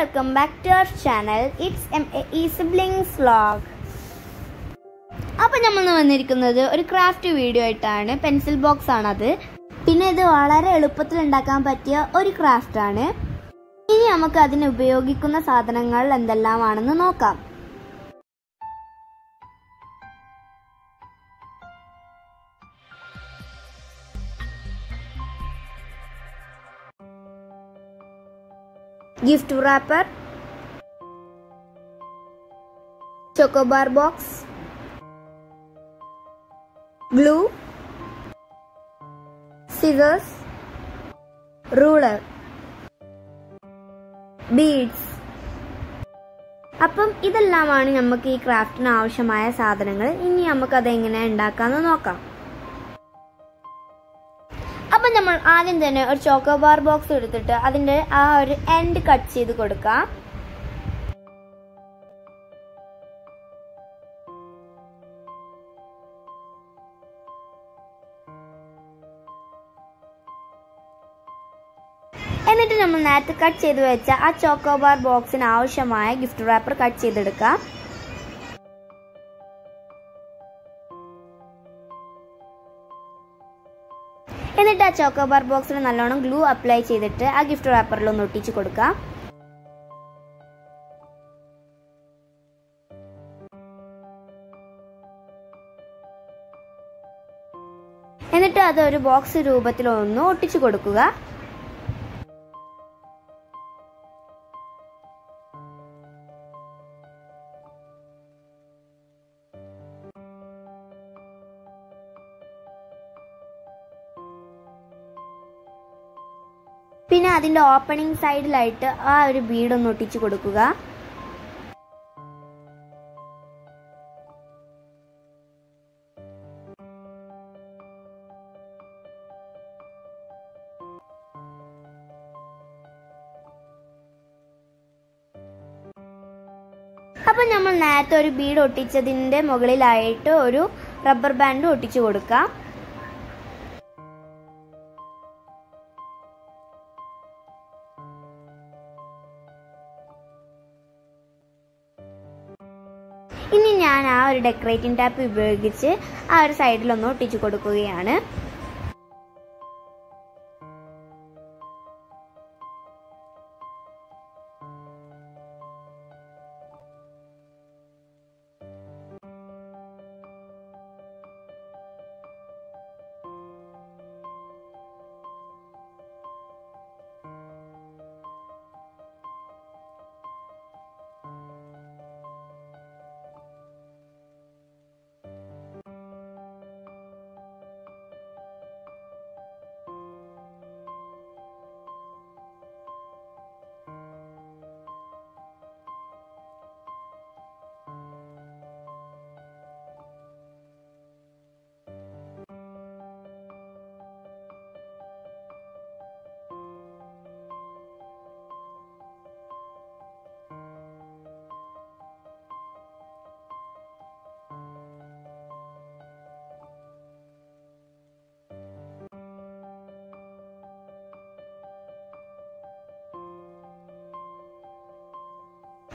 welcome back to our channel. It's MAE Siblings Vlog. അപ്പോൾ നമ്മൾ വന്നിരിക്കുന്നത് ഒരു ക്രാഫ്റ്റ് വീഡിയോ ആയിട്ടാണ്. പെൻസിൽ ബോക്സ് ആണത്. പിന്നെ ഇത് വളരെ എളുപ്പത്തിൽ ഉണ്ടാക്കാൻ പറ്റിയ ഒരു ക്രാഫ്റ്റ് ആണ്. ഇനി നമുക്ക് അതിന് ഉപയോഗിക്കുന്ന സാധനങ്ങൾ എന്തെല്ലാമാണെന്ന് നോക്കാം. Gift wrapper, chocobar box, glue, scissors, ruler, beads. അപ്പം ഇതെല്ലാമാണ് നമുക്ക് ഈ ക്രാഫ്റ്റിന് ആവശ്യമായ സാധനങ്ങൾ. ഇനി നമുക്ക് അത് എങ്ങനെ ഉണ്ടാക്കാമെന്ന് നോക്കാം. അപ്പം നമ്മൾ ആദ്യം തന്നെ ഒരു ചോക്കോബാർ ബോക്സ് എടുത്തിട്ട് അതിൻ്റെ ആ ഒരു എൻഡ് കട്ട് ചെയ്ത് കൊടുക്കാം. എന്നിട്ട് നമ്മൾ നേരത്തെ കട്ട് ചെയ്ത് വെച്ച ആ ചോക്കോബാർ ബോക്സിന് ആവശ്യമായ ഗിഫ്റ്റ് റാപ്പർ കട്ട് ചെയ്തെടുക്കാം. എന്നിട്ട് ആ ചോക്കോബാർ ബോക്സിൽ നല്ലോണം ഗ്ലൂ അപ്ലൈ ചെയ്തിട്ട് ആ ഗിഫ്റ്റ് റാപ്പറിൽ ഒന്ന് ഒട്ടിച്ച് കൊടുക്കാം. എന്നിട്ട് അത് ഒരു ബോക്സ് രൂപത്തിൽ ഒന്ന് ഒട്ടിച്ചു കൊടുക്കുക. പിന്നെ അതിൻ്റെ ഓപ്പണിംഗ് സൈഡിലായിട്ട് ആ ഒരു ബീഡ് ഒന്ന് ഒട്ടിച്ചു കൊടുക്കുക. അപ്പം നമ്മൾ നേരത്തെ ഒരു ബീഡ് ഒട്ടിച്ചതിൻ്റെ മുകളിലായിട്ട് ഒരു റബ്ബർ ബാൻഡ് ഒട്ടിച്ചു കൊടുക്കാം. ഇനി ഞാൻ ആ ഒരു ഡെക്കറേറ്റിംഗ് ടാപ്പ് ഉപയോഗിച്ച് ആ ഒരു സൈഡിലൊന്ന് ഒട്ടിച്ചു കൊടുക്കുകയാണ്.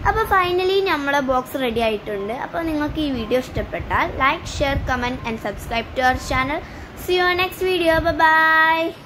അപ്പോൾ ഫൈനലി നമ്മളെ ബോക്സ് റെഡി ആയിട്ടുണ്ട്. അപ്പോൾ നിങ്ങൾക്ക് ഈ വീഡിയോ ഇഷ്ടപ്പെട്ടാൽ like, share, comment and subscribe to our channel. See you next video. Bye bye.